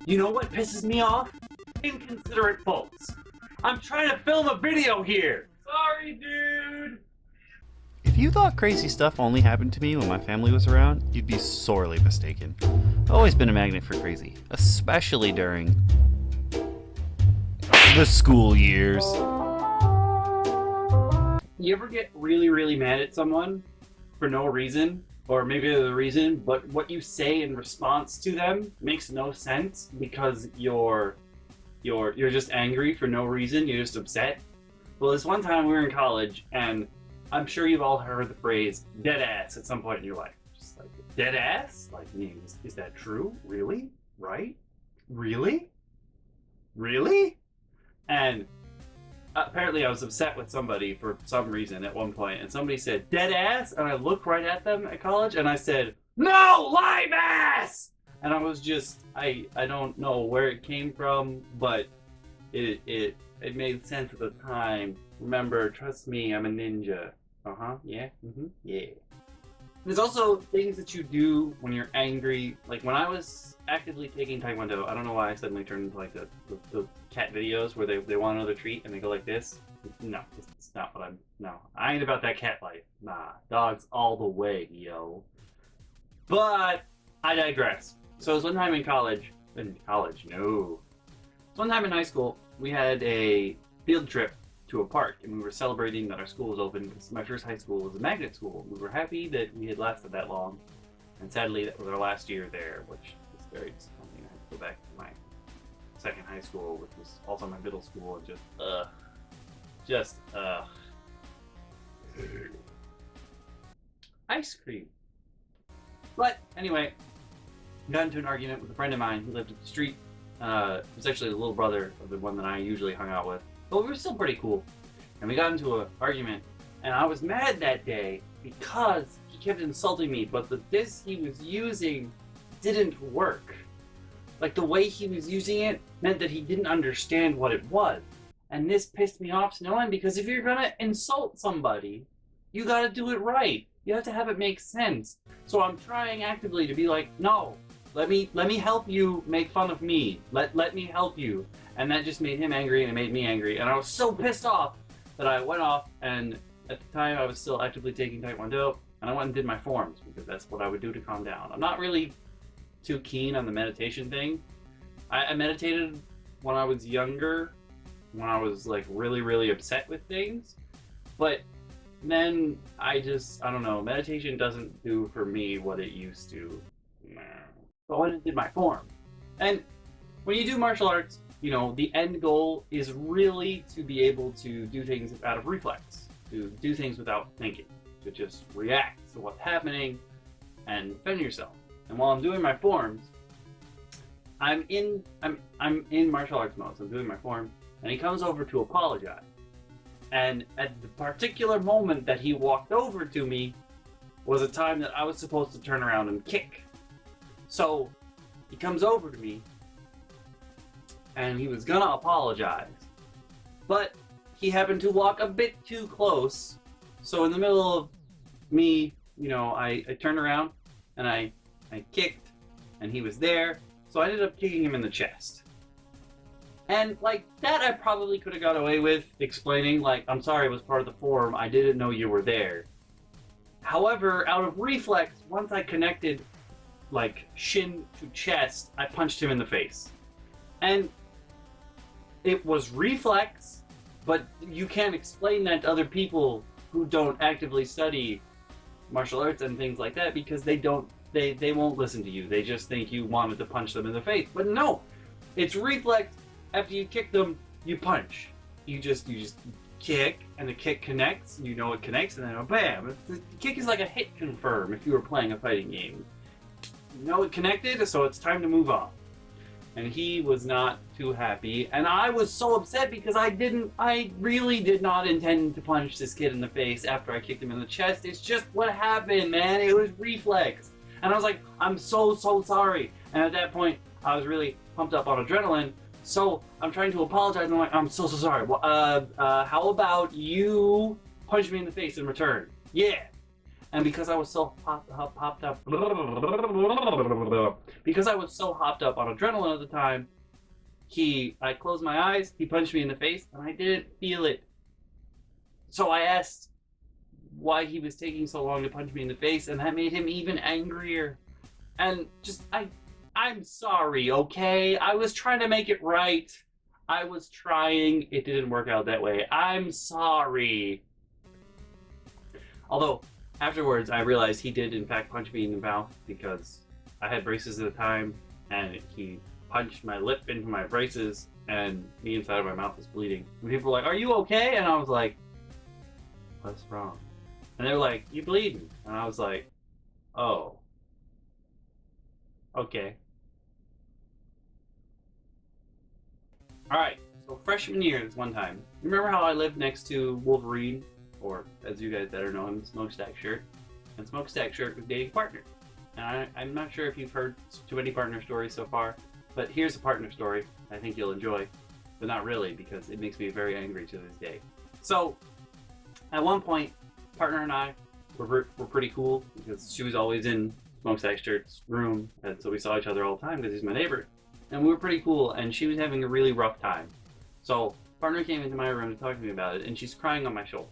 You know what pisses me off? Inconsiderate folks. I'm trying to film a video here. Sorry, dude. If you thought crazy stuff only happened to me when my family was around, you'd be sorely mistaken. I've always been a magnet for crazy, especially during the school years. You ever get really, really mad at someone for no reason? Or maybe there's a reason, but what you say in response to them makes no sense because you're just angry for no reason, you're just upset? Well, this one time we were in college, and I'm sure you've all heard the phrase dead ass at some point in your life. Just like, dead ass? Like, is that true? Really? Right? Really? Really? And apparently I was upset with somebody for some reason at one point, and somebody said, dead ass? And I looked right at them at college, and I said, no, live ass! And I was just, I don't know where it came from, but it made sense at the time. Remember, trust me, I'm a ninja. Yeah, yeah. There's also things that you do when you're angry. Like when I was actively taking Taekwondo, I don't know why I suddenly turned into like the cat videos where they want another treat and they go like this. No, it's not what no. I ain't about that cat life. Nah, dogs all the way, yo. But I digress. So it was one time in college, no. One time in high school, we had a field trip to a park, and we were celebrating that our school was open because my first high school was a magnet school. We were happy that we had lasted that long, and sadly that was our last year there, which is very disappointing. I had to go back to my second high school, which was also my middle school, and just ice cream. But anyway, I got into an argument with a friend of mine who lived up the street. It was actually the little brother of the one that I usually hung out with. But we were still pretty cool. And we got into an argument, and I was mad that day because he kept insulting me, but this he was using didn't work. Like the way he was using it meant that he didn't understand what it was. And this pissed me off to no end because if you're gonna insult somebody, you gotta do it right. You have to have it make sense. So I'm trying actively to be like, no, let me help you make fun of me. Let me help you. And that just made him angry, and it made me angry. And I was so pissed off that I went off, and at the time I was still actively taking Taekwondo, and I went and did my forms, because that's what I would do to calm down. I'm not really too keen on the meditation thing. I meditated when I was younger, when I was like really, really upset with things. But then I don't know, meditation doesn't do for me what it used to. So I went and did my form. And when you do martial arts, you know, the end goal is really to be able to do things out of reflex, to do things without thinking, to just react to what's happening and defend yourself. And while I'm doing my forms, I'm in martial arts mode, so I'm doing my form, and he comes over to apologize. And at the particular moment that he walked over to me was a time that I was supposed to turn around and kick. So he comes over to me, and he was gonna apologize, but he happened to walk a bit too close. So in the middle of me, you know, I turned around and I kicked, and he was there. So I ended up kicking him in the chest. And like that, I probably could have got away with explaining, like, I'm sorry, it was part of the form. I didn't know you were there. However, out of reflex, once I connected like shin to chest, I punched him in the face. And it was reflex, but you can't explain that to other people who don't actively study martial arts and things like that, because they won't listen to you. They just think you wanted to punch them in the face. But no, it's reflex. After you kick them, you punch. You just kick, and the kick connects. You know it connects, and then bam. The kick is like a hit confirm if you were playing a fighting game. You know it connected, so it's time to move on. And he was not too happy, and I was so upset because I really did not intend to punch this kid in the face after I kicked him in the chest. It's just what happened, man. It was reflex. And I was like, I'm so sorry. And at that point, I was really pumped up on adrenaline, so I'm trying to apologize, and I'm like, I'm so sorry. Well, how about you punch me in the face in return? Yeah. And because I was so hopped up, because I was so hopped up on adrenaline at the time, I closed my eyes, he punched me in the face, and I didn't feel it. So I asked why he was taking so long to punch me in the face, and that made him even angrier. And I'm sorry, okay? I was trying to make it right. I was trying. It didn't work out that way. I'm sorry. Although, afterwards, I realized he did, in fact, punch me in the mouth because I had braces at the time, and he punched my lip into my braces, and the inside of my mouth was bleeding. And people were like, "Are you okay?" And I was like, "What's wrong?" And they were like, "You bleeding?" And I was like, "Oh. Okay." Alright, so freshman year is one time. Remember how I lived next to Wolverine? Or, as you guys better know him, Smokestack Shirt. And Smokestack Shirt was dating a partner. And I'm not sure if you've heard too many partner stories so far, but here's a partner story I think you'll enjoy. But not really, because it makes me very angry to this day. So, at one point, partner and I were pretty cool, because she was always in Smokestack Shirt's room, and so we saw each other all the time because he's my neighbor. And we were pretty cool, and she was having a really rough time. So, partner came into my room to talk to me about it, and she's crying on my shoulder.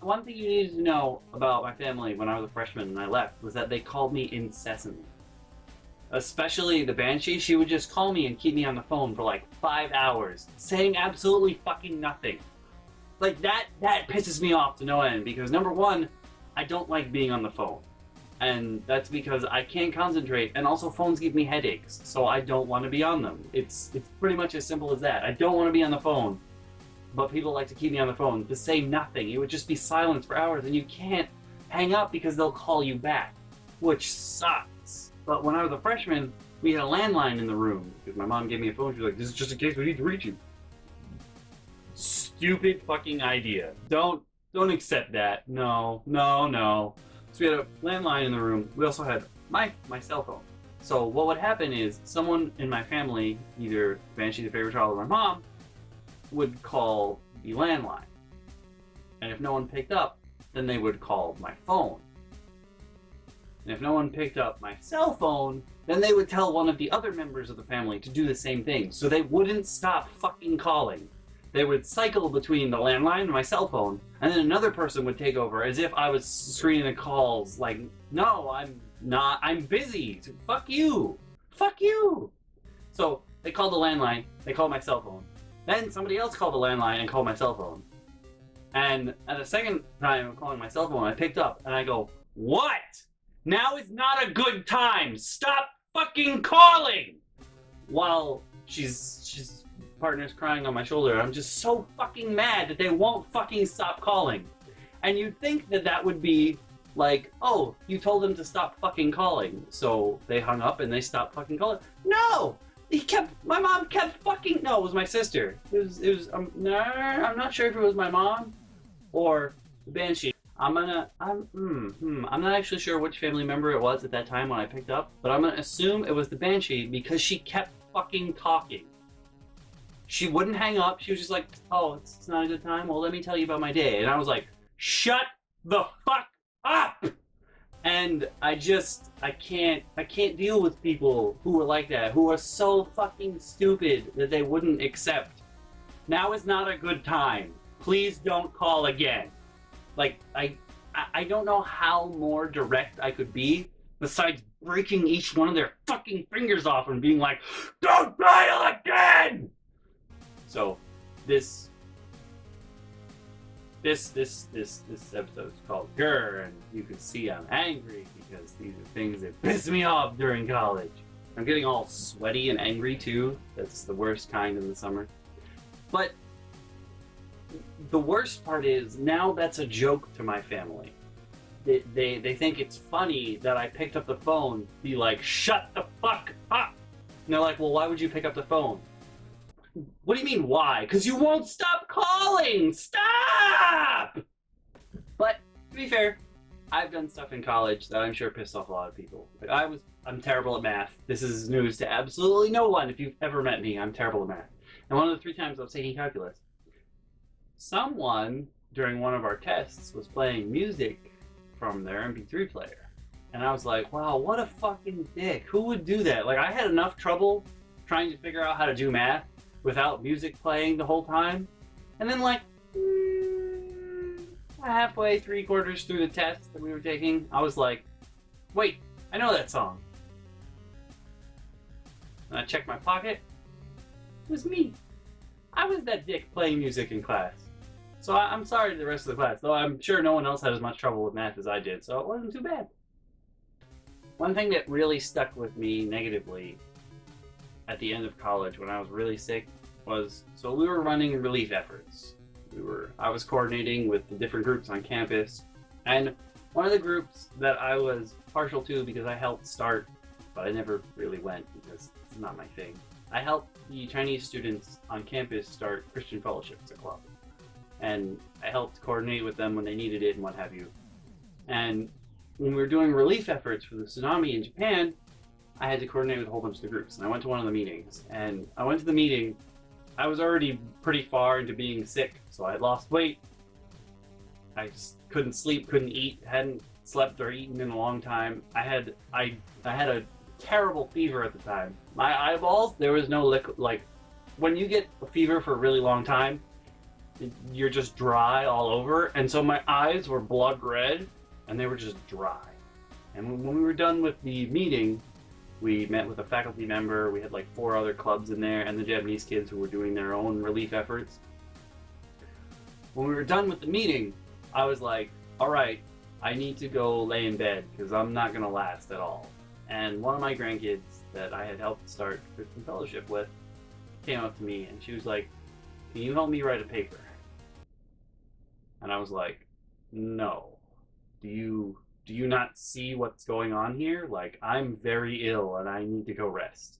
One thing you needed to know about my family when I was a freshman and I left was that they called me incessantly. Especially the Banshee, she would just call me and keep me on the phone for like 5 hours, saying absolutely fucking nothing. Like, that pisses me off to no end, because number one, I don't like being on the phone. And that's because I can't concentrate, and also phones give me headaches, so I don't want to be on them. It's pretty much as simple as that. I don't want to be on the phone, but people like to keep me on the phone to say nothing. It would just be silence for hours, and you can't hang up because they'll call you back, which sucks. But when I was a freshman, we had a landline in the room, because my mom gave me a phone. She was like, "This is just in case we need to reach you." Stupid fucking idea. Don't accept that. No. So we had a landline in the room. We also had my cell phone. So what would happen is someone in my family, either Banshee, the favorite child, or my mom, would call the landline. And if no one picked up, then they would call my phone. And if no one picked up my cell phone, then they would tell one of the other members of the family to do the same thing. So they wouldn't stop fucking calling. They would cycle between the landline and my cell phone, and then another person would take over as if I was screening the calls. Like, no, I'm not. I'm busy. Fuck you. Fuck you. So they called the landline. They called my cell phone. Then somebody else called the landline and called my cell phone. And at the second time of calling my cell phone, I picked up and I go, "What? Now is not a good time. Stop fucking calling." While she's partner's crying on my shoulder. I'm just so fucking mad that they won't fucking stop calling. And you'd think that would be like, oh, you told them to stop fucking calling, so they hung up and they stopped fucking calling. No! My mom kept fucking, no, it was my sister. No, I'm not sure if it was my mom or Banshee. I'm not actually sure which family member it was at that time when I picked up, but I'm gonna assume it was the Banshee because she kept fucking talking. She wouldn't hang up. She was just like, "Oh, it's not a good time? Well, let me tell you about my day." And I was like, "Shut the fuck up!" And I can't deal with people who are like that, who are so fucking stupid that they wouldn't accept. Now is not a good time. Please don't call again. Like, I don't know how more direct I could be besides breaking each one of their fucking fingers off and being like, "Don't dial again!" So, this episode is called GRRR, and you can see I'm angry because these are things that piss me off during college. I'm getting all sweaty and angry too. That's the worst kind in the summer. But the worst part is, now that's a joke to my family. They think it's funny that I picked up the phone, be like, "Shut the fuck up!" And they're like, "Well, why would you pick up the phone?" What do you mean, why? Because you won't stop calling! Stop! But, to be fair, I've done stuff in college that I'm sure pissed off a lot of people. Like, I'm terrible at math. This is news to absolutely no one. If you've ever met me, I'm terrible at math. And one of the 3 times I was taking calculus, someone, during one of our tests, was playing music from their MP3 player. And I was like, wow, what a fucking dick. Who would do that? Like, I had enough trouble trying to figure out how to do math without music playing the whole time. And then, like, halfway, 3/4 through the test that we were taking, I was like, wait, I know that song. And I checked my pocket. It was me. I was that dick playing music in class. So I'm sorry to the rest of the class, though I'm sure no one else had as much trouble with math as I did, so it wasn't too bad. One thing that really stuck with me negatively at the end of college when I was really sick was, so we were running relief efforts. I was coordinating with the different groups on campus, and one of the groups that I was partial to because I helped start, but I never really went because it's not my thing. I helped the Chinese students on campus start Christian Fellowship as a club. And I helped coordinate with them when they needed it and what have you. And when we were doing relief efforts for the tsunami in Japan, I had to coordinate with a whole bunch of the groups. And I went to one of the meetings. And I went to the meeting. I was already pretty far into being sick, so I had lost weight. I couldn't sleep, couldn't eat, hadn't slept or eaten in a long time. I had a terrible fever at the time. My eyeballs, there was no liquid. Like, when you get a fever for a really long time, you're just dry all over, and so my eyes were blood red and they were just dry. And when we were done with the meeting, we met with a faculty member. We had like 4 other clubs in there and the Japanese kids who were doing their own relief efforts. When we were done with the meeting, I was like, all right, I need to go lay in bed because I'm not gonna last at all. And one of my grandkids that I had helped start Christian Fellowship with came up to me and she was like, can you help me write a paper? And I was like, no. Do you not see what's going on here? Like, I'm very ill and I need to go rest.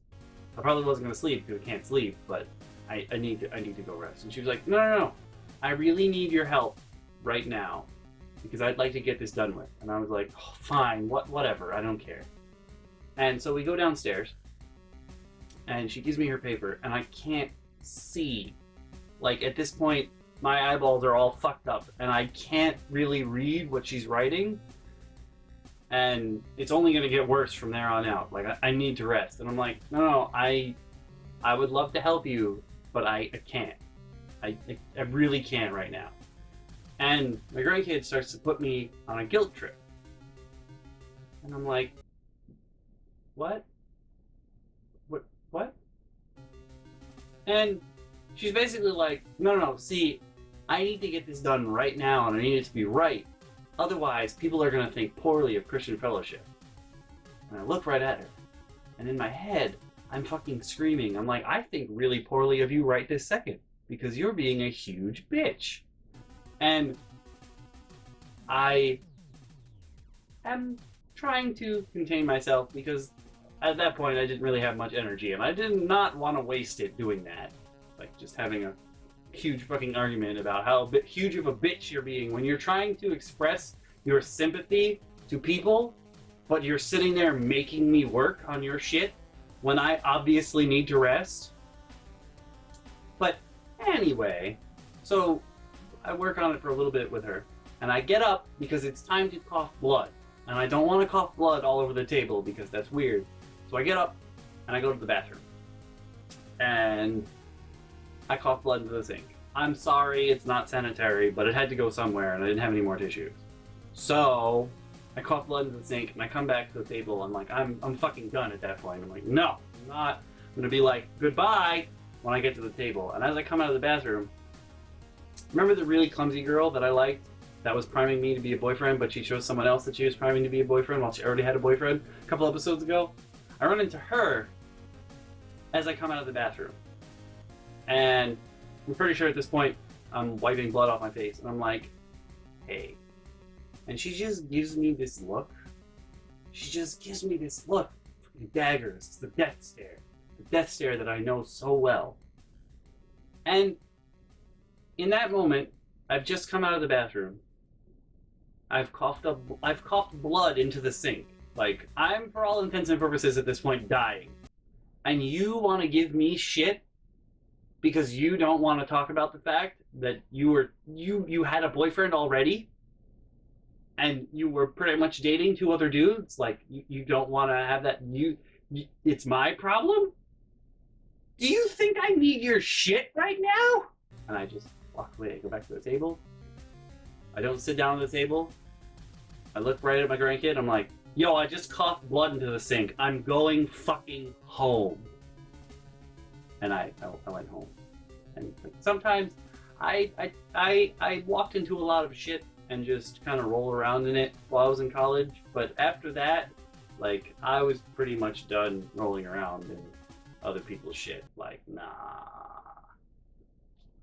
I probably wasn't gonna sleep because I can't sleep, but I need to go rest. And she was like, no. I really need your help right now because I'd like to get this done with. And I was like, oh, fine, whatever, I don't care. And so we go downstairs and she gives me her paper and I can't see. Like, at this point, my eyeballs are all fucked up and I can't really read what she's writing. And it's only going to get worse from there on out. Like, I need to rest. And I'm like, no, I would love to help you, but I can't. I really can't right now. And my grandkid starts to put me on a guilt trip. And I'm like, what? What? And she's basically like, no, see, I need to get this done right now and I need it to be right. Otherwise, people are going to think poorly of Christian Fellowship. And I look right at her. And in my head, I'm fucking screaming. I'm like, I think really poorly of you right this second. Because you're being a huge bitch. And I am trying to contain myself because at that point I didn't really have much energy. And I did not want to waste it doing that. Like, just having a huge fucking argument about how huge of a bitch you're being when you're trying to express your sympathy to people, but you're sitting there making me work on your shit when I obviously need to rest. But anyway, so I work on it for a little bit with her, and I get up because it's time to cough blood, and I don't want to cough blood all over the table because that's weird. So I get up and I go to the bathroom, and I cough blood into the sink. I'm sorry, it's not sanitary, but it had to go somewhere and I didn't have any more tissues. So I cough blood into the sink and I come back to the table. I'm like, I'm fucking done at that point. I'm like, no, I'm not. I'm gonna be like, goodbye when I get to the table. And as I come out of the bathroom, remember the really clumsy girl that I liked that was priming me to be a boyfriend, but she chose someone else that she was priming to be a boyfriend while she already had a boyfriend a couple episodes ago? I run into her as I come out of the bathroom. And I'm pretty sure at this point I'm wiping blood off my face and I'm like, hey. And she just gives me this look. She just gives me this look. Fucking daggers. It's the death stare. The death stare that I know so well. And in that moment, I've just come out of the bathroom. I've coughed blood into the sink. Like, I'm for all intents and purposes at this point dying. And you want to give me shit because you don't want to talk about the fact that you had a boyfriend already? and you were pretty much dating two other dudes, like you don't want to have that. It's my problem. Do you think I need your shit right now? And I just walk away. I go back to the table. I don't sit down at the table. I look right at my grandkid. I'm like, yo, I just coughed blood into the sink. I'm going fucking home. And I went home. And like, sometimes I walked into a lot of shit and just kind of roll around in it while I was in college. But after that, like, I was pretty much done rolling around in other people's shit. Like, nah.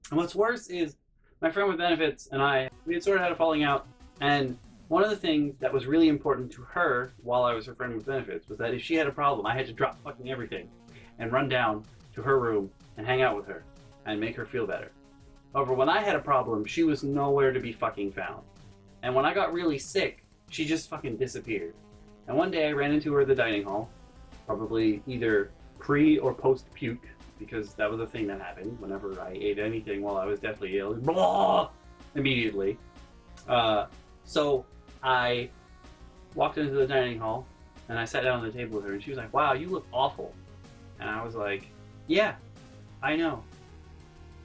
And what's worse is my friend with benefits and we had sort of had a falling out. And one of the things that was really important to her while I was her friend with benefits was that if she had a problem, I had to drop fucking everything and run down to her room and hang out with her and make her feel better. However, when I had a problem, she was nowhere to be fucking found. And when I got really sick, she just fucking disappeared. And one day I ran into her at the dining hall, probably either pre or post puke, because that was a thing that happened whenever I ate anything while I was deathly ill. Blah! Immediately. So I walked into the dining hall and I sat down at the table with her and she was like, wow, you look awful. And I was like, yeah, I know.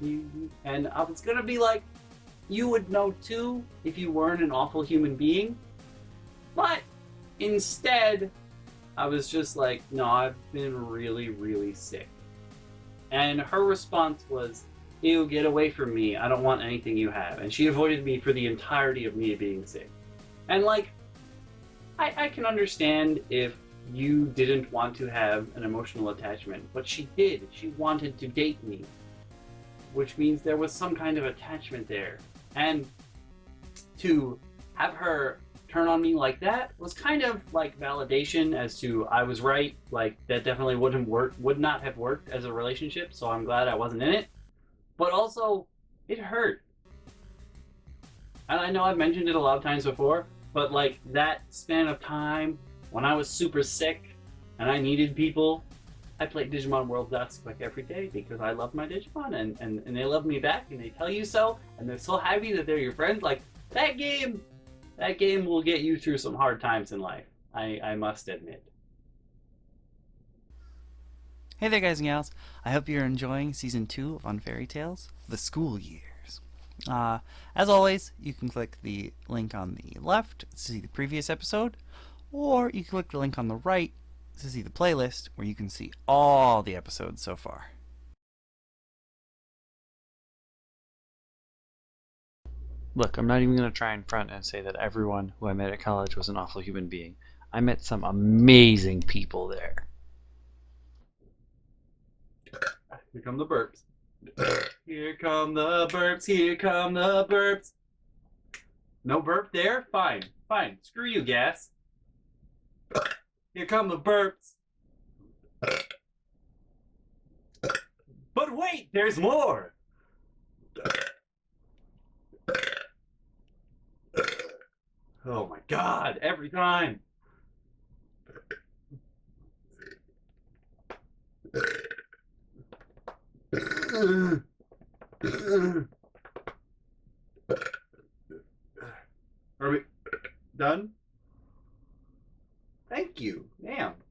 And I was gonna be like, you would know too if you weren't an awful human being. But instead, I was just like, no, I've been really, really sick. And her response was, ew, get away from me. I don't want anything you have. And she avoided me for the entirety of me being sick. And like, I can understand if you didn't want to have an emotional attachment, but she did. She wanted to date me, which means there was some kind of attachment there. And to have her turn on me like that was kind of like validation as to I was right. Like, that definitely would not have worked as a relationship. So I'm glad I wasn't in it. But also, it hurt. And I know I've mentioned it a lot of times before, but like that span of time when I was super sick and I needed people, I played Digimon World Dusk like every day because I love my Digimon and they love me back and they tell you so and they're so happy that they're your friends. Like, that game will get you through some hard times in life. I must admit. Hey there, guys and gals. I hope you're enjoying Season 2 of On Fairy Tales, The School Years. As always, you can click the link on the left to see the previous episode, or you can click the link on the right to see the playlist where you can see all the episodes so far. Look, I'm not even going to try and front and say that everyone who I met at college was an awful human being. I met some amazing people there. Here come the burps. Here come the burps. Here come the burps. No burp there? Fine. Fine. Screw you, gas. Here come the burps. But wait, there's more. Oh my god, every time. Are we done?